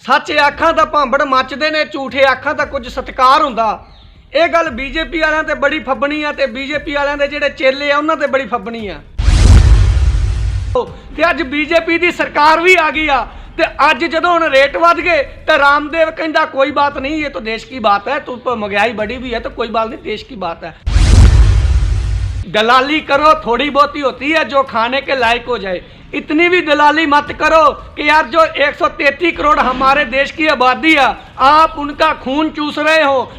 सच आखां तां भांबड़ मचदे ने, झूठे आखां तां कुछ सत्कार हुंदा। ये गल बीजेपी वालियां ते बड़ी फब्बनी आ ते बीजेपी वालियां दे जिहड़े चेले आ उन्हां ते बड़ी फब्बनी आ। ते अज बीजेपी दी सरकार भी आ गई आ ते अज जदों हुण रेट वध गए तो रामदेव कहंदा कोई बात नहीं, ये तो देश की बात है, तो महंगाई बढ़ी भी है तो कोई बात नहीं, देश की बात है। दलाली करो थोड़ी बहुती होती है जो खाने के लायक हो जाए, इतनी भी दलाली मत करो कि यार जो 133 करोड़ हमारे देश की आबादी है आप उनका खून चूस रहे हो।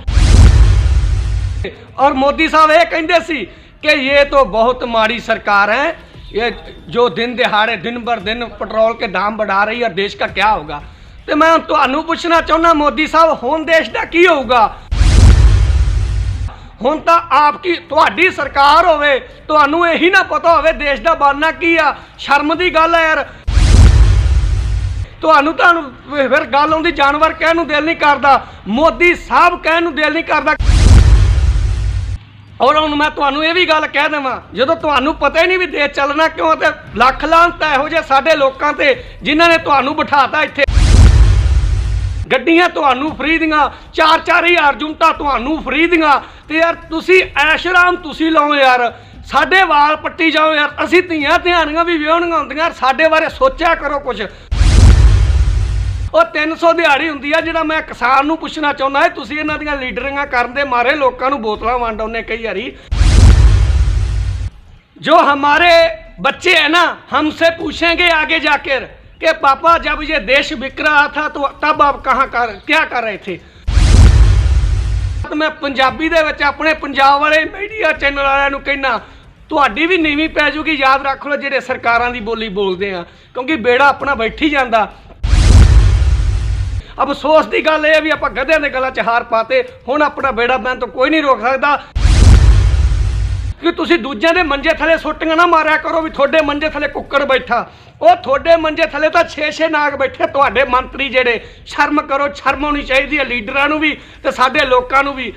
और मोदी साहब ये कहते सी कि ये तो बहुत माड़ी सरकार है, ये जो दिन दिहाड़े दिन बर दिन पेट्रोल के दाम बढ़ा रही है, देश का क्या होगा। तो मैं तुहानू पूछना चाहना मोदी साहब हुण देश का की होगा। हुण तां आपकी तुहाडी सरकार होवे तुहानू यही ना पता होवे देश का बनना की आ, शर्म की गल है यार। तुहानू फिर गल आउंदी जानवर कहण नूं दिल नहीं करदा, मोदी साहब कहण नूं दिल नहीं करदा। और हुण मैं तुहानू ये भी गल कह देवां, जदों तुहानू पता ही नहीं भी देश चलना क्यों, ते लख लानत इहो जिहे साडे लोकां ते जिन्हां ने तुहानू बिठाता इत्थे। गड्डियां तुहानू फ्री दियां, 4-4 हज़ार यूनिटां तुहानू फ्री दियां, ते यार तुसी ऐशराम तुसी लाओ यार, साडे वाल पट्टी जाओ यार। असीं धीआं धियानियां भी विआहणियां हुंदियां, साडे बारे सोचा करो कुछ। और 300 दिहाड़ी हुंदी है, जिहड़ा मैं किसान नूं पुछना चाहुंदा है, तुसीं इन्हां दीयां लीडरिंगां करन दे मारे लोकां नूं बोतलां वंड आउंदे कई वारी। जो हमारे बच्चे हैं ना, हमसे पूछेंगे आगे जाकर कि पापा जब ये देश बिक रहा था तो तब आप क्या कर रहे थे। तो मैं पंजाबी दे विच अपने पंजाब वाले मीडिया चैनल वालियां नूं कहना, तुहाडी भी नीवीं पै जूगी, याद रख लो जिहड़े सरकारां दी बोली बोलदे आ, क्योंकि बेड़ा अपना बैठी जांदा। अब अफसोस की गल यह भी आप गधियां दे गलां च हार पाते, हुण अपना बेड़ा मैं तो कोई नहीं रोक सकता। कि तुसीं दूजिਆਂ दे मंजे थले सुट्टियां ना मारिया करो भी थोड़े मंजे थले कुक्कड़ बैठा, वो थोड़े मंजे थले तो 6-6 नाग बैठे तुहाडे मंत्री जेडे। शर्म करो, शर्म होनी चाहिए लीडरां नूं भी ते साडे लोकां नूं भी।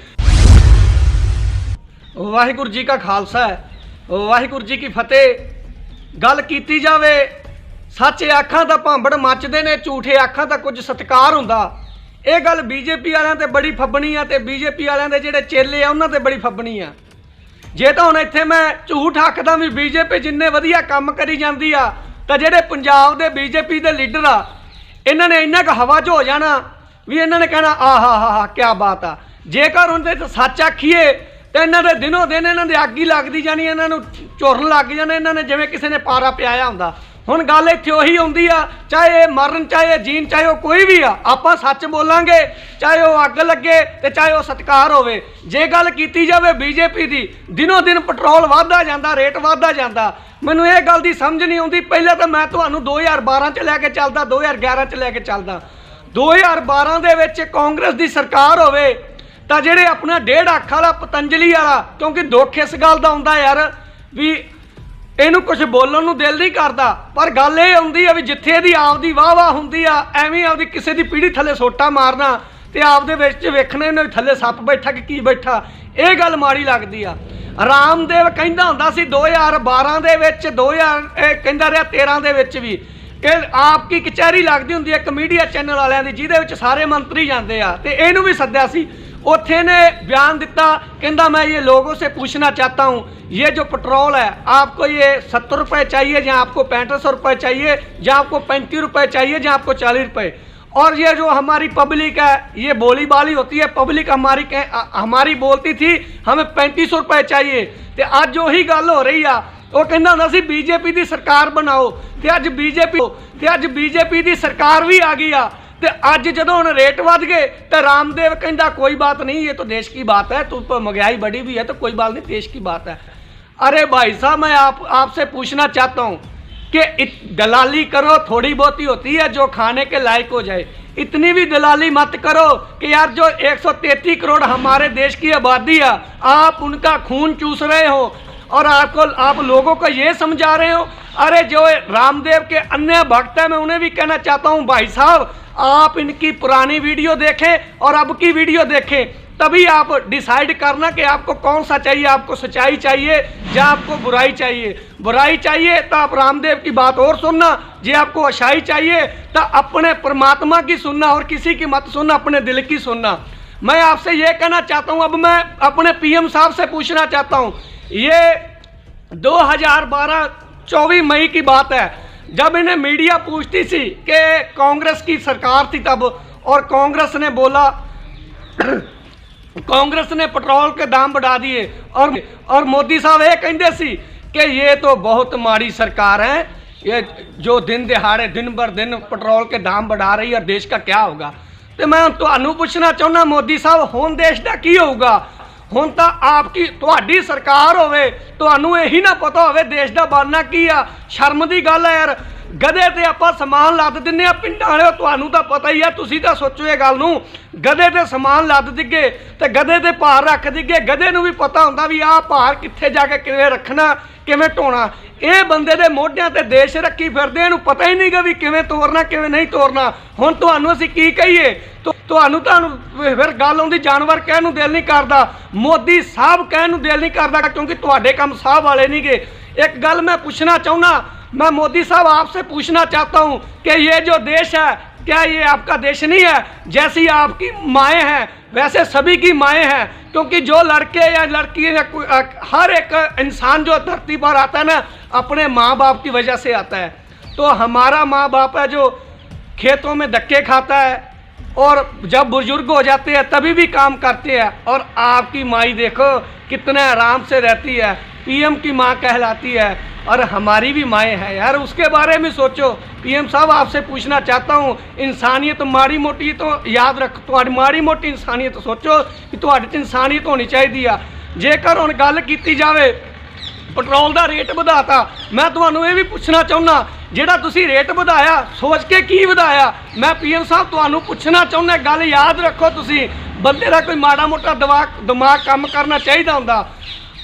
वाहिगुरू जी का खालसा है, वाहिगुरू जी की फतेह। गल कीती जावे सच आखां तां भांबड़ मचदे ने, झूठे आखां तां कुछ सत्कार हुंदा। ये गल बीजेपी वालियां ते बड़ी फब्बनी आ ते बीजेपी वालियां दे जिहड़े चेले आ उन्हां ते बड़ी फब्बनी आ। जे तो हुण इत्थे मैं झूठ आखदा भी बीजेपी जिन्ने वधिया काम करी जांदी आ तां जिहड़े पंजाब दे बीजेपी दे लीडर आ इन्हां ने इन्ना क हवा च हो जाना भी इन्हां ने कहना हा क्या बात आ। जेकर हुण ते सच आखीए तो इन्हां दे दिनों दिन इन्हां दे अग ही लगदी जानी, इन्हां नूं झुरन लग जाने, इन्हां ने जिवें किसी ने पारा पियाया हुंदा। हुण गल इत्थे उही आउंदी आ, चाहे मरन चाहे जीन चाहे वो कोई भी आ, आपां सच बोलांगे चाहे वो अग लगे ते चाहे वो सत्कार होवे। जे गल कीती जावे बीजेपी दी, दिनों दिन पेट्रोल वधदा जांदा, रेट वधदा जांदा। मैनूं ये गल दी समझ नहीं आउंदी। पहले तो मैं तुहानूं 2012 च लैके चलदा, 2011 च लैके चलदा। 2012 दे विच कांग्रेस दी सरकार होवे तां जिहड़े अपना 1.5 अख वाला पतंजलि वाला, क्योंकि दुख इस गल दा हुंदा यार भी इनू कुछ बोलण नूं दिल नहीं करता, पर गल ये आउंदी है भी जिथे इहदी आपदी वाह वाह हुंदी आ, एवें आपदी किसी दी पीढ़ी थले सोटा मारना ते आपदे विच वेखणे इन्हां थले सप बैठा कि की बैठा, ये गल माड़ी लगदी आ। रामदेव कहंदा हुंदा सी 2012 दे विच, 2000 कहंदा रहा 13 दे विच भी कि आपकी कचहरी लगदी हुंदी है एक मीडिया चैनल वालियां दी, जिहदे विच सारे मंत्री जांदे आ ते इहनूं भी सद्दिया सी। उत्थे ने बयान दिता, कहंदा मैं ये लोगों से पूछना चाहता हूँ, ये जो पेट्रोल है आपको ये 70 रुपये चाहिए या आपको 6500 रुपये चाहिए या आपको 35 रुपये चाहिए या आपको 40 रुपये। और ये जो हमारी पब्लिक है ये बोली बाली होती है, पब्लिक हमारी बोलती थी हमें 3500 रुपये चाहिए। तो अज वही गल हो रही आ, वो कहंदा हुंदा सी बीजेपी की सरकार बनाओ, तो अज बीजेपी की सरकार भी आ गई आ। ते अज जदों हुण रेट वध गए तो रामदेव कहंदा कोई बात नहीं, ये तो देश की बात है, तो महंगाई बढ़ी भी है तो कोई बात नहीं, देश की बात है। अरे भाई साहब मैं आपसे पूछना चाहता हूँ कि दलाली करो थोड़ी बहुती होती है जो खाने के लायक हो जाए, इतनी भी दलाली मत करो कि यार जो 133 करोड़ हमारे देश की आबादी है आप उनका खून चूस रहे हो और आप लोगों को ये समझा रहे हो। अरे जो रामदेव के अन्य भक्त हैं मैं उन्हें भी कहना चाहता हूँ भाई साहब आप इनकी पुरानी वीडियो देखें और अब की वीडियो देखें, तभी आप डिसाइड करना कि आपको कौन सा चाहिए। आपको सच्चाई चाहिए या आपको बुराई चाहिए। बुराई चाहिए तो आप रामदेव की बात और सुनना, जे आपको अच्छाई चाहिए तो अपने परमात्मा की सुनना और किसी की मत सुनना, अपने दिल की सुनना। मैं आपसे ये कहना चाहता हूँ, अब मैं अपने पीएम साहब से पूछना चाहता हूँ, ये 2012-24 मई की बात है, जब इन्हें मीडिया पूछती थी कि कांग्रेस की सरकार थी तब, और कांग्रेस ने बोला कांग्रेस ने पेट्रोल के दाम बढ़ा दिए, और मोदी साहब ये कहते सी कि ये तो बहुत माड़ी सरकार है, ये जो दिन दिहाड़े दिन बर दिन पेट्रोल के दाम बढ़ा रही है, देश का क्या होगा। तो मैं तुहानू पूछना चाहना मोदी साहब, हुण देश का की होगा? हुण तो आपकी तुहाडी सरकार होवे, तुहानू यही ना पता होवे देश का बनना की आ। शर्म की गल है यार, गधे ते आपां समान लद दिंदे आ पिंडां वाले, तुहानू तो पता ही है, तुसीं तां सोचो ये गल नूं, गधे ते समान लद दिगे ते गधे ते भार रख दिगे, गधे नूं भी पता हुंदा भी आह भार कित्थे जाके किवें रखना किवें ढोना। ये बंदे दे मोढियां ते देश रखी फिरदे, इहनूं पता ही नहीं गा भी किवें तोरना किवें नहीं तोरना। हुण तुहानू असीं की कहीए, तुहानू फिर गल आउंदी जानवर कहण नूं दिल नहीं करदा, मोदी साहब कहण नूं दिल नहीं करदा, क्योंकि तुहाडे काम साहब वाले नहीं गे। एक गल मैं पूछना चाहना, मैं मोदी साहब आपसे पूछना चाहता हूं कि ये जो देश है, क्या ये आपका देश नहीं है? जैसी आपकी माएँ हैं वैसे सभी की माएँ हैं, क्योंकि जो लड़के या लड़की या हर एक इंसान जो धरती पर आता है ना, अपने माँ बाप की वजह से आता है। तो हमारा माँ बाप है जो खेतों में धक्के खाता है, और जब बुजुर्ग हो जाते हैं तभी भी काम करते हैं, और आपकी माई देखो कितने आराम से रहती है, पीएम की माँ कहलाती है, और हमारी भी माएँ हैं यार, उसके बारे में सोचो। पीएम साहब आपसे पूछना चाहता हूँ, इंसानियत माड़ी मोटी तो याद रख, तुम्हारी माड़ी मोटी इंसानियत सोचो कि तुम्हारी इंसानियत होनी चाहिए। जेकर हुण गल की जाए पेट्रोल का रेट वधाता, मैं तुहानू ये भी पूछना चाहुंदा, जिहड़ा तुसीं रेट वधाया सोच के की वधाया? मैं पीएम साहब तुहानू पूछना चाहुंदा, गल याद रखो, तुसीं बंदे का कोई माड़ा मोटा दिमाग काम करना चाहिए हुंदा।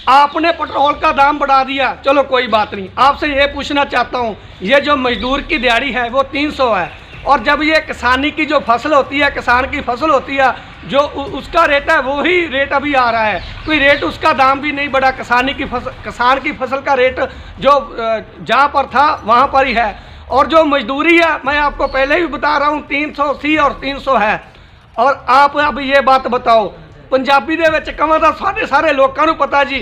आपने पेट्रोल का दाम बढ़ा दिया, चलो कोई बात नहीं। आपसे ये पूछना चाहता हूँ, ये जो मजदूर की दिहाड़ी है वो 300 है, और जब ये किसानी की जो फसल होती है, किसान की फसल होती है, जो उसका रेट है वही रेट अभी आ रहा है, कोई रेट उसका दाम भी नहीं बढ़ा। किसान की फसल का रेट जो जहाँ पर था वहाँ पर ही है, और जो मजदूरी है मैं आपको पहले ही बता रहा हूँ 380 और 300 है। और आप अब ये बात बताओ, पंजाबी दे विच कहां दा साडे सारे लोकां नूं पता जी,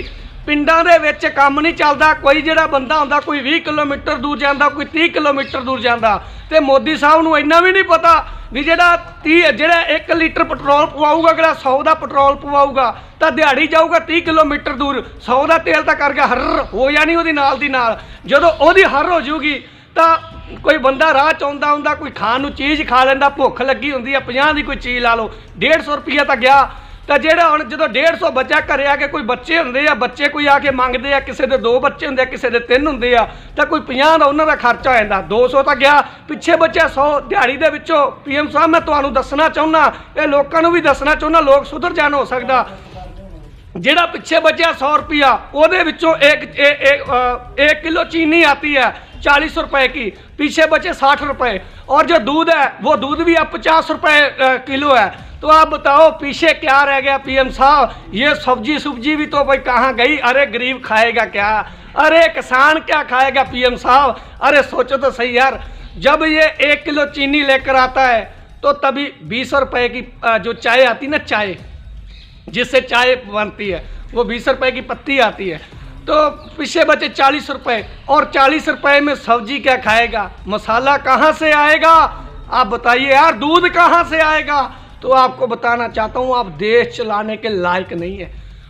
पिंडां दे विच काम नहीं चलदा, कोई जिहड़ा बंदा हुंदा कोई 20 किलोमीटर दूर जांदा, कोई 30 किलोमीटर दूर जांदा, ते मोदी साहब नूं इन्ना भी नहीं पता भी ਜਿਹੜਾ 1 लीटर पेट्रोल पवाऊगा, अगला 100 का पेट्रोल पवाऊगा तो दिहाड़ी जाऊगा 30 किलोमीटर दूर, 100 का तेल तो करके हर हो जानी ਉਹਦੀ ਨਾਲ ਦੀ ਨਾਲ। ਜਦੋਂ ਉਹਦੀ ਹਰ हो जूगी तो कोई बंदा राह च आउंदा हुंदा, कोई खाण नूं चीज़ खा लैंदा, भुख लगी हुंदी है, 50 की कोई चीज़ ला लो, 150 रुपया तो गया। तो ਜਿਹੜਾ ਹੁਣ ਜਦੋਂ 150 बच्चा घरे आके कोई बच्चे ਹੁੰਦੇ ਆ, बच्चे कोई आके मंगते हैं, किसी के 2 बच्चे ਹੁੰਦੇ, किसी के 3 ਹੁੰਦੇ ਆ, तो कोई 50 ਦਾ ਉਹਨਾਂ ਦਾ ਖਰਚਾ ਹੋ ਜਾਂਦਾ, 200 ਤਾਂ ਗਿਆ, ਪਿੱਛੇ बच्चा 100 ਦਿਹਾੜੀ ਦੇ ਵਿੱਚੋਂ। पीएम साहब मैं ਤੁਹਾਨੂੰ ਦੱਸਣਾ ਚਾਹੁੰਦਾ, ਇਹ ਲੋਕਾਂ ਨੂੰ ਵੀ ਦੱਸਣਾ ਚਾਹੁੰਦਾ, ਲੋਕ ਸੁਧਰ ਜਾਣ ਹੋ ਸਕਦਾ। ਜਿਹੜਾ ਪਿੱਛੇ बच्चा 100 रुपया, ਉਹਦੇ ਵਿੱਚੋਂ एक किलो चीनी आती है 40 रुपए की, पीछे बचे 60 रुपए, और जो दूध है वो दूध भी अब 50 रुपए किलो है। तो आप बताओ पीछे क्या रह गया पीएम साहब? ये सब्जी भी तो भाई कहाँ गई? अरे गरीब खाएगा क्या? अरे किसान क्या खाएगा पीएम साहब? अरे सोचो तो सही यार, जब ये 1 किलो चीनी लेकर आता है तो तभी 20 रुपए की जो चाय आती ना, चाय जिससे चाय बनती है, वो 20 रुपए की पत्ती आती है, तो पीछे बचे 40 रुपए, और 40 रुपए में सब्जी क्या खाएगा? मसाला कहाँ से आएगा? आप बताइए यार, दूध कहाँ से आएगा? तो आपको बताना चाहता हूँ, आप देश चलाने के लायक नहीं है।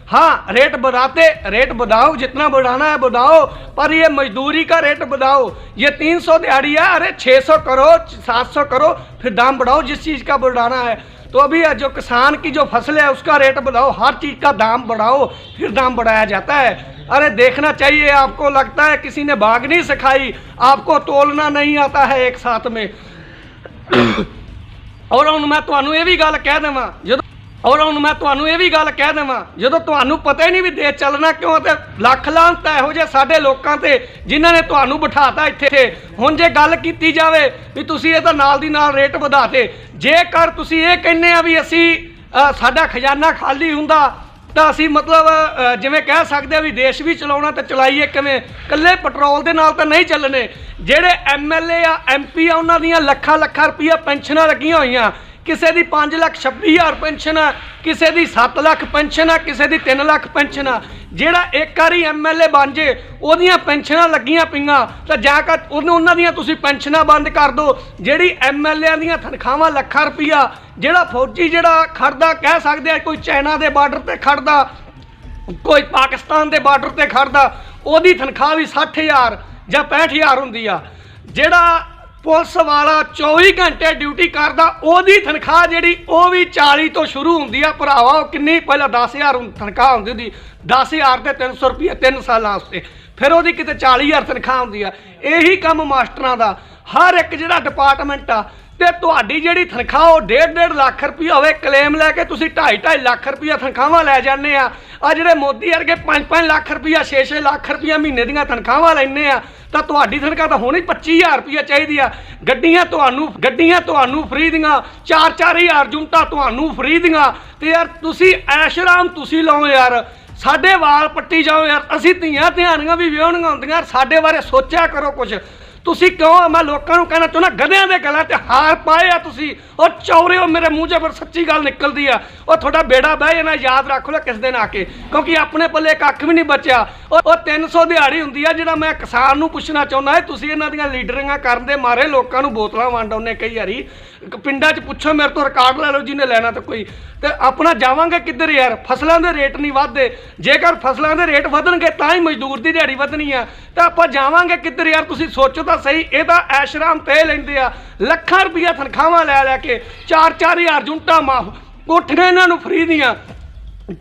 हाँ, रेट बढ़ाओ, जितना बढ़ाना है बढ़ाओ, पर ये मजदूरी का रेट बढ़ाओ। ये 300 दिहाड़ी है, अरे 600 करो, 700 करो, फिर दाम बढ़ाओ जिस चीज़ का बढ़ाना है। तो अभी जो किसान की जो फसल है उसका रेट बढ़ाओ, हर चीज़ का दाम बढ़ाओ, फिर दाम बढ़ाया जाता है। अरे देखना चाहिए, आपको लगता है किसी ने भाग नहीं सिखाई, आपको तोलना नहीं आता है एक साथ में। और मैं तुहानू ये भी गल कह देवां, जो और हुण मैं तुहानूं ये भी गल कह देवां, जदों तुहानूं पता ही नहीं भी देश चलना क्यों, ते लख लानत इहो जिहे साडे लोकां ते जिन्हां ने तुहानूं बिठाता इत्थे। हुण जे गल कीती जावे भी तुसीं इहदा नाल दी नाल रेट वधाते, जेकर तुसीं ये कहने आ भी असीं साडा खजाना खाली हुंदा ਤਾਂ ਅਸੀਂ ਮਤਲਬ ਜਿਵੇਂ ਕਹਿ ਸਕਦੇ ਆ ਵੀ ਦੇਸ਼ ਵੀ ਚਲਾਉਣਾ ਤਾਂ ਚਲਾਈਏ ਕਿਵੇਂ, ਇਕੱਲੇ ਪੈਟਰੋਲ ਦੇ ਨਾਲ ਤਾਂ ਨਹੀਂ ਚੱਲਣੇ। ਜਿਹੜੇ ਐਮਐਲਏ ਆ ਐਮਪੀ ਆ ਉਹਨਾਂ ਦੀਆਂ ਲੱਖਾਂ ਲੱਖਾਂ ਰੁਪਈਆ ਪੈਨਸ਼ਨਾਂ ਲੱਗੀਆਂ ਹੋਈਆਂ, ਕਿਸੇ ਦੀ 5,26,000 ਪੈਨਸ਼ਨ ਆ, ਕਿਸੇ ਦੀ 7 ਲੱਖ ਪੈਨਸ਼ਨ ਆ, ਕਿਸੇ ਦੀ 3 ਲੱਖ ਪੈਨਸ਼ਨ ਆ। ਜਿਹੜਾ ਇੱਕ ਵਾਰੀ ਐਮਐਲਏ ਬਣ ਜੇ ਉਹਦੀਆਂ ਪੈਨਸ਼ਨਾਂ ਲੱਗੀਆਂ ਪਈਆਂ ਤਾਂ ਜਾ ਕੇ ਉਹਨਾਂ ਦੀਆਂ ਤੁਸੀਂ ਪੈਨਸ਼ਨਾਂ ਬੰਦ ਕਰ ਦਿਓ। ਜਿਹੜੀ ਐਮਐਲਏਆਂ ਦੀਆਂ ਤਨਖਾਹਾਂ ਲੱਖਾਂ ਰੁਪਈਆ, ਜਿਹੜਾ ਫੌਜੀ ਜਿਹੜਾ ਖੜਦਾ ਕਹਿ ਸਕਦੇ ਆ ਕੋਈ ਚਾਈਨਾ ਦੇ ਬਾਰਡਰ ਤੇ ਖੜਦਾ, ਕੋਈ ਪਾਕਿਸਤਾਨ ਦੇ ਬਾਰਡਰ ਤੇ ਖੜਦਾ, ਉਹਦੀ ਤਨਖਾਹ ਵੀ 60,000 ਜਾਂ 65,000 ਹੁੰਦੀ ਆ। ਜਿਹੜਾ ਪੁਲਿਸ ਵਾਲਾ 24 ਘੰਟੇ ਡਿਊਟੀ ਕਰਦਾ ਉਹਦੀ ਤਨਖਾਹ ਜਿਹੜੀ ਉਹ ਵੀ 40 ਤੋਂ ਸ਼ੁਰੂ ਹੁੰਦੀ ਆ ਭਰਾਵਾ। ਉਹ ਕਿੰਨੀ ਪਹਿਲਾਂ 10,000 ਤਨਖਾਹ ਹੁੰਦੀ ਉਹਦੀ, 10,000 ਤੇ 300 ਰੁਪਏ 3 ਸਾਲਾਂ ਵਾਸਤੇ, ਫਿਰ ਉਹਦੀ ਕਿਤੇ 40,000 ਤਨਖਾਹ ਹੁੰਦੀ ਆ। ਇਹੀ ਕੰਮ ਮਾਸਟਰਾਂ ਦਾ, ਹਰ ਇੱਕ ਜਿਹੜਾ ਡਿਪਾਰਟਮੈਂਟ ਆ। ਤੇ ਤੁਹਾਡੀ ਜਿਹੜੀ ਤਨਖਾਹ ਉਹ 1.5 ਲੱਖ ਰੁਪਈਆ ਹੋਵੇ, ਕਲੇਮ ਲੈ ਕੇ ਤੁਸੀਂ 2.5 ਲੱਖ ਰੁਪਈਆ ਤਨਖਾਹਾਂ ਲੈ ਜਾਂਦੇ ਆ। ਆ ਜਿਹੜੇ ਮੋਦੀ ਵਰਗੇ 5-5 ਲੱਖ ਰੁਪਈਆ 6-6 ਲੱਖ ਰੁਪਈਆ ਮਹੀਨੇ ਦੀਆਂ ਤਨਖਾਹਾਂ ਲੈਂਦੇ ਆ, ਤਾਂ ਤੁਹਾਡੀ ਤਨਖਾਹ ਤਾਂ ਹੋਣੀ 25,000 ਰੁਪਈਆ ਚਾਹੀਦੀ ਆ। ਗੱਡੀਆਂ ਤੁਹਾਨੂੰ ਫਰੀ ਦੀਆਂ, 4-4 ਹਜ਼ਾਰ ਯੂਨਿਟਾਂ ਤੁਹਾਨੂੰ ਫਰੀ ਦੀਆਂ। ਤੇ ਯਾਰ ਤੁਸੀਂ ਐਸ਼ਰਾਮ ਤੁਸੀਂ ਲਾਓ ਯਾਰ, ਸਾਡੇ ਵਾਲ ਪੱਟੀ ਜਾਓ ਯਾਰ। ਅਸੀਂ ਧੀਆਂ ਧਿਆਨੀਆਂ ਵੀ ਵਿਆਹਣੀਆਂ ਹੁੰਦੀਆਂ, ਸਾਡੇ ਬਾਰੇ ਸੋਚਿਆ ਕਰੋ ਕੁਛ। ਤੁਸੀਂ ਕਿਉਂ, ਮੈਂ ਲੋਕਾਂ ਨੂੰ ਕਹਿਣਾ ਚਾਹੁੰਦਾ, ਗਧਿਆਂ ਦੇ ਗਲਾਂ 'ਤੇ ਹਾਰ ਪਾਏ ਆ ਤੁਸੀਂ। ਉਹ ਚੌਰੇ ਹੋ, ਮੇਰੇ ਮੂੰਹ 'ਚ ਪਰ ਸੱਚੀ ਗੱਲ ਨਿਕਲਦੀ ਆ। ਉਹ ਤੁਹਾਡਾ ਬੇੜਾ ਬਹਿ ਜਾਣਾ, ਯਾਦ ਰੱਖ ਲਓ ਕਿਸ ਦਿਨ ਆ ਕੇ, ਕਿਉਂਕਿ ਆਪਣੇ ਪੱਲੇ ਕੱਖ ਵੀ ਨਹੀਂ ਬਚਿਆ। ਉਹ 300 ਦਿਹਾੜੀ ਹੁੰਦੀ ਆ। ਜਿਹੜਾ ਮੈਂ ਕਿਸਾਨ ਨੂੰ ਪੁੱਛਣਾ ਚਾਹੁੰਦਾ, ਤੁਸੀਂ ਇਹਨਾਂ ਦੀਆਂ ਲੀਡਰਿੰਗਾਂ ਕਰਨ ਦੇ ਮਾਰੇ ਲੋਕਾਂ ਨੂੰ ਬੋਤਲਾਂ ਵੰਡ ਆਉਂਦੇ ਕਈ ਵਾਰੀ। ਪਿੰਡਾਂ 'ਚ ਪੁੱਛੋ ਮੇਰੇ ਤੋਂ, ਰਿਕਾਰਡ ਲੈ ਲਓ ਜਿਹਨੇ ਲੈਣਾ ਤਾਂ ਕੋਈ। ਤੇ ਆਪਣਾ ਜਾਵਾਂਗੇ ਕਿੱਧਰ ਯਾਰ? ਫਸਲਾਂ ਦੇ ਰੇਟ ਨਹੀਂ ਵੱਧਦੇ। ਜੇਕਰ ਫਸਲਾਂ ਦੇ ਰੇਟ ਵਧਣਗੇ ਤਾਂ ਹੀ ਮਜ਼ਦੂਰ ਦੀ ਦਿਹਾੜੀ ਵਧਣੀ ਆ, ਤਾਂ ਆਪਾਂ ਜਾਵਾਂਗੇ ਕਿੱਧਰ ਯਾਰ? ਤੁਸੀਂ ਸੋਚੋ ਤਾਂ ਸਹੀ। ਇਹਦਾ ਐਸ਼ਰਾਮ ਤੇ ਲੈਂਦੇ ਆ, ਲੱਖਾਂ ਰੁਪਈਆ ਤਨਖਾਹਾਂ ਲੈ ਕੇ, 4-4 ਹਜ਼ਾਰ ਯੂਨਿਟਾਂ ਮਾਫ, ਕੋਠੀਆਂ ਇਹਨਾਂ ਨੂੰ ਫਰੀ ਦੀਆਂ,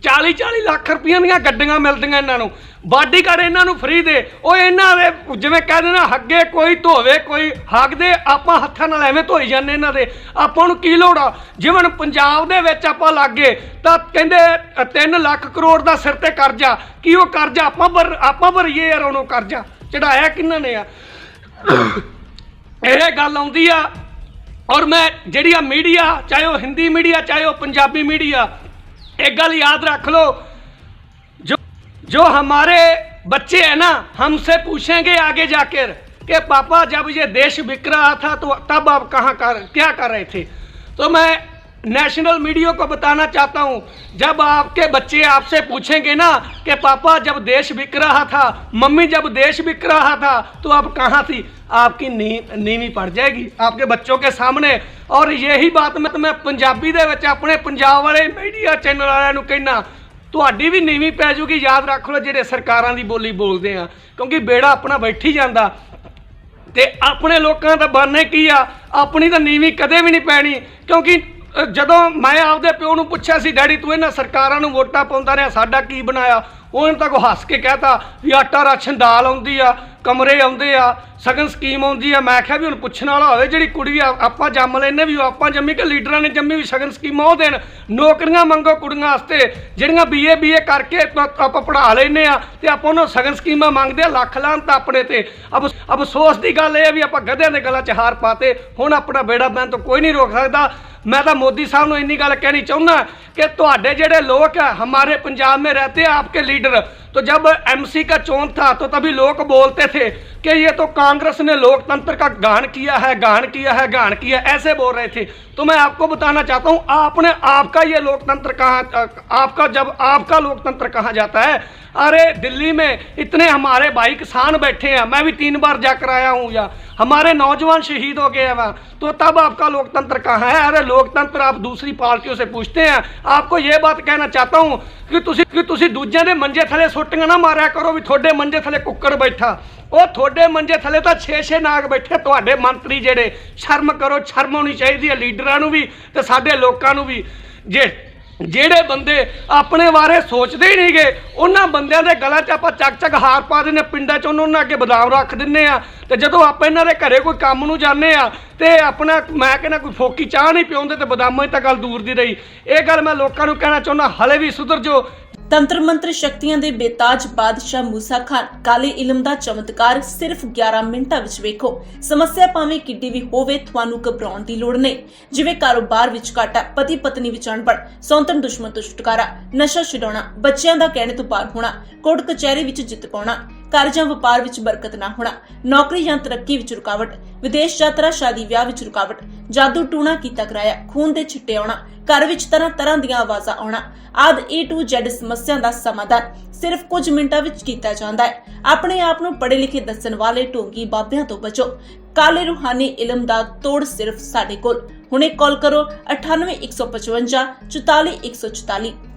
40-40 ਲੱਖ ਰੁਪਈਆਂ ਦੀਆਂ ਗੱਡੀਆਂ ਮਿਲਦੀਆਂ ਇਹਨਾਂ ਨੂੰ, ਬਾਡੀਗਾਰਡ ਇਹਨਾਂ ਨੂੰ ਫਰੀ ਦੇ। ਉਹ ਇਹਨਾਂ ਦੇ ਜਿਵੇਂ ਕਹਿੰਦੇ ਨਾ, ਹੱਗੇ ਕੋਈ ਧੋਵੇ ਕੋਈ ਹੱਗਦੇ, ਆਪਾਂ ਹੱਥਾਂ ਨਾਲ ਐਵੇਂ ਧੋਈ ਜਾਂਦੇ ਇਹਨਾਂ ਦੇ। ਆਪਾਂ ਨੂੰ ਕੀ ਲੋੜ ਆ? ਜਿਵੇਂ ਪੰਜਾਬ ਦੇ ਵਿੱਚ ਆਪਾਂ ਲੱਗ ਗਏ ਤਾਂ ਕਹਿੰਦੇ 3 ਲੱਖ ਕਰੋੜ ਦਾ ਸਿਰ ਤੇ ਕਰਜ਼ਾ। ਕੀ ਉਹ ਕਰਜ਼ਾ ਆਪਾਂ ਭਰੀਏ ਯਾਰ? ਉਹਨੂੰ ਕਰਜ਼ਾ ਚੜਾਇਆ ਕਿਹਨਾਂ ਨੇ ਆ? ਇਹ ਗੱਲ ਆਉਂਦੀ ਆ। ਔਰ ਮੈਂ ਜਿਹੜੀ ਆ ਮੀਡੀਆ, ਚਾਹੇ ਉਹ ਹਿੰਦੀ ਮੀਡੀਆ ਚਾਹੇ ਉਹ ਪੰਜਾਬੀ मीडिया, एक गल याद रख लो, जो हमारे बच्चे हैं ना, हमसे पूछेंगे आगे जाकर कि पापा जब ये देश बिक रहा था तो तब आप क्या कर रहे थे। तो मैं नेशनल मीडिया को बताना चाहता हूँ, जब आपके बच्चे आपसे पूछेंगे ना कि पापा जब देश बिक रहा था, मम्मी जब देश बिक रहा था तो आप कहाँ थी, आपकी नीवी पड़ जाएगी आपके बच्चों के सामने। और यही बात मैं पंजाबी दे विच अपने पंजाब वाले मीडिया चैनल वालिਆਂ ਨੂੰ कहना, ਤੁਹਾਡੀ भी नीवी पै जूगी। याद रख लो ਜਿਹੜੇ ਸਰਕਾਰਾਂ ਦੀ ਬੋਲੀ ਬੋਲਦੇ ਆ, ਕਿਉਂਕਿ ਬੇੜਾ ਆਪਣਾ ਬੈਠੀ ਜਾਂਦਾ ਤੇ ਆਪਣੇ ਲੋਕਾਂ ਦਾ ਬਣਨੇ ਕੀ ਆ, ਆਪਣੀ ਤਾਂ ਨੀਵੀਂ ਕਦੇ ਵੀ ਨਹੀਂ ਪੈਣੀ। ਕਿਉਂਕਿ ਜਦੋਂ ਮੈਂ ਆਪਦੇ ਪਿਓ ਨੂੰ ਪੁੱਛਿਆ ਸੀ, ਡੈਡੀ ਤੂੰ ਇਹਨਾਂ ਸਰਕਾਰਾਂ ਨੂੰ ਵੋਟਾਂ ਪਾਉਂਦਾ ਰਿਹਾ, ਸਾਡਾ ਕੀ ਬਣਾਇਆ? ਉਹਨੇ ਤਾਂ ਕੋ ਹੱਸ ਕੇ ਕਹਿਤਾ ਵੀ ਆਟਾ ਰਾਸ਼ਨ ਦਾਲ ਆਉਂਦੀ ਆ, ਕਮਰੇ ਆਉਂਦੇ ਆ, ਸਗਨ ਸਕੀਮ ਆਉਂਦੀ ਆ। ਮੈਂ ਕਿਹਾ ਵੀ ਹੁਣ ਪੁੱਛਣ ਵਾਲਾ ਹੋਵੇ, ਜਿਹੜੀ ਕੁੜੀ ਆਪਾਂ ਜੰਮ ਲੈਨੇ ਵੀ ਆਪਾਂ ਜੰਮੀ ਕਿ ਲੀਡਰਾਂ ਨੇ ਜੰਮੀ ਵੀ ਸਗਨ ਸਕੀਮਾਂ ਉਹ ਦੇਣ। ਨੌਕਰੀਆਂ ਮੰਗੋ ਕੁੜੀਆਂ ਵਾਸਤੇ, ਜਿਹੜੀਆਂ BA ਕਰਕੇ ਆਪਾਂ ਪੜ੍ਹਾ ਲੈਨੇ ਆ ਤੇ ਆਪਾਂ ਉਹਨਾਂ ਸਗਨ ਸਕੀਮਾਂ ਮੰਗਦੇ ਆ। ਲੱਖ ਲਾਹਨਤ ਆਪਣੇ ਤੇ। ਅਫਸੋਸ ਦੀ ਗੱਲ ਇਹ ਆ ਵੀ ਆਪਾਂ ਗਧਿਆਂ ਦੇ ਗਲਾਂ 'ਚ ਹਾਰ ਪਾਤੇ। ਹੁਣ ਆਪਣਾ ਬੇੜਾ ਬਹਿਣ ਤੋਂ ਕੋਈ ਨਹੀਂ ਰੋਕ ਸਕਦਾ। मैं तो मोदी साहब को इन्नी गल कहनी चाहूँगा कि तुहाडे जेडे लोग है हमारे पंजाब में रहते हैं, आपके लीडर, तो जब MC का चोन था तो तभी लोग बोलते थे कि ये तो कांग्रेस ने लोकतंत्र का गान किया है, गान किया है, गान किया, ऐसे बोल रहे थे। तो मैं आपको बताना चाहता हूँ, आपने आपका ये लोकतंत्र कहाँ, आपका जब आपका लोकतंत्र कहाँ जाता है? अरे दिल्ली में इतने हमारे भाई किसान बैठे हैं, मैं भी 3 बार जाकर आया हूँ, या हमारे नौजवान शहीद हो गए हैं वहाँ, तो तब आपका लोकतंत्र कहाँ है? अरे लोकतंत्र आप दूसरी पार्टियों से पूछते हैं। आपको ये बात कहना चाहता हूँ कि तुसी दूजे दे मंजे थले सुट्टियां ना मारिया करो भी थोड़े मंजे थले कुक्कड़ बैठा। ਉਹ ਤੁਹਾਡੇ ਮੰਜੇ ਥੱਲੇ ਤਾਂ 6-6 ਨਾਗ ਬੈਠੇ ਤੁਹਾਡੇ ਮੰਤਰੀ ਜਿਹੜੇ। ਸ਼ਰਮ ਕਰੋ, ਸ਼ਰਮ ਹੋਣੀ ਚਾਹੀਦੀ ਹੈ ਲੀਡਰਾਂ ਨੂੰ ਵੀ ਤੇ ਸਾਡੇ ਲੋਕਾਂ ਨੂੰ ਵੀ। ਜੇ ਜਿਹੜੇ ਬੰਦੇ ਆਪਣੇ ਬਾਰੇ ਸੋਚਦੇ ਹੀ ਨਹੀਂਗੇ ਉਹਨਾਂ ਬੰਦਿਆਂ ਦੇ ਗਲਾਂ 'ਚ ਆਪਾਂ ਚੱਕ ਹਾਰ ਪਾ ਦਿੰਦੇ, ਪਿੰਡਾਂ 'ਚ ਉਹਨਾਂ ਅੱਗੇ ਬਦਾਮ ਰੱਖ ਦਿੰਦੇ ਆ। ਤੇ ਜਦੋਂ ਆਪਾਂ ਇਹਨਾਂ ਦੇ ਘਰੇ ਕੋਈ ਕੰਮ ਨੂੰ ਜਾਂਦੇ ਆ ਤੇ ਆਪਣਾ ਮੈਂ ਕਹਿੰਦਾ ਕੋਈ ਫੋਕੀ ਚਾਹ ਨਹੀਂ ਪਿਉਂਦੇ ਤੇ ਬਦਾਮਾਂ ਦੀ ਤਾਂ ਗੱਲ ਦੂਰ ਦੀ ਰਹੀ। ਇਹ ਗੱਲ ਮੈਂ ਲੋਕਾਂ ਨੂੰ ਕਹਿਣਾ ਚਾਹੁੰਦਾ, ਹਲੇ ਵੀ ਸੁਧਰ ਜੋ। ਤੰਤਰ ਮੰਤਰ ਸ਼ਕਤੀਆਂ ਦੇ ਬੇਤਾਜ ਬਾਦਸ਼ਾਹ ਮੂਸਾ ਖਾਨ ਕਾਲੇ ਇਲਮ ਦਾ ਚਮਤਕਾਰ ਸਿਰਫ 11 ਮਿੰਟਾਂ ਵਿੱਚ ਵੇਖੋ। ਸਮੱਸਿਆ ਭਾਵੇਂ ਕਿੱਡੀ ਵੀ ਹੋਵੇ, ਤੁਹਾਨੂੰ ਘਬਰਾਉਣ ਦੀ ਲੋੜ ਨਹੀਂ। ਜਿਵੇਂ ਕਾਰੋਬਾਰ ਵਿੱਚ ਘਾਟਾ, ਪਤੀ ਪਤਨੀ ਵਿੱਚ ਅਣਬਣ, ਸੌਤਨ ਦੁਸ਼ਮਣ ਤੋਂ ਛੁਟਕਾਰਾ, ਨਸ਼ਾ ਛੁਡਾਉਣਾ, ਬੱਚਿਆਂ ਦਾ ਕਹਿਣੇ ਤੋਂ ਪਾਰ ਹੋਣਾ, ਕੋਰਟ ਕਚਹਿਰੀ ਵਿੱਚ ਜਿੱਤ ਪਾਉਣਾ, ਘਰ ਜਾਂ ਵਪਾਰ ਵਿੱਚ ਬਰਕਤ ਨਾ ਹੋਣਾ, ਨੌਕਰੀ ਜਾਂ ਤਰੱਕੀ ਵਿੱਚ ਰੁਕਾਵਟ, ਵਿਦੇਸ਼ ਯਾਤਰਾ, ਸ਼ਾਦੀ ਵਿਆਹ ਵਿੱਚ ਰੁਕਾਵਟ, ਜਾਦੂ ਟੂਣਾ ਕੀਤਾ ਕਰਾਇਆ, ਖੂਨ ਦੇ ਛਿੱਟੇ ਆਉਣਾ, ਘਰ ਵਿੱਚ ਤਰ੍ਹਾਂ ਤਰ੍ਹਾਂ ਦੀਆਂ ਆਵਾਜ਼ਾਂ ਆਉਣਾ ਆਦਿ A to Z ਸਮੱਸਿਆ ਦਾ ਸਮਾਧਾਨ ਸਿਰਫ ਕੁਝ ਮਿੰਟਾਂ ਵਿੱਚ ਕੀਤਾ ਜਾਂਦਾ ਹੈ। ਆਪਣੇ ਆਪ ਨੂੰ ਪੜ੍ਹੇ ਲਿਖੇ ਦੱਸਣ ਵਾਲੇ ਢੋਂਗੀ ਬਾਬਿਆਂ ਤੋਂ ਬਚੋ। ਕਾਲੇ ਰੂਹਾਨੀ ਇਲਮ ਦਾ ਤੋੜ ਸਿਰਫ ਸਾਡੇ ਕੋਲ। ਹੁਣੇ ਕਾਲ ਕਰੋ 98 155 44 144।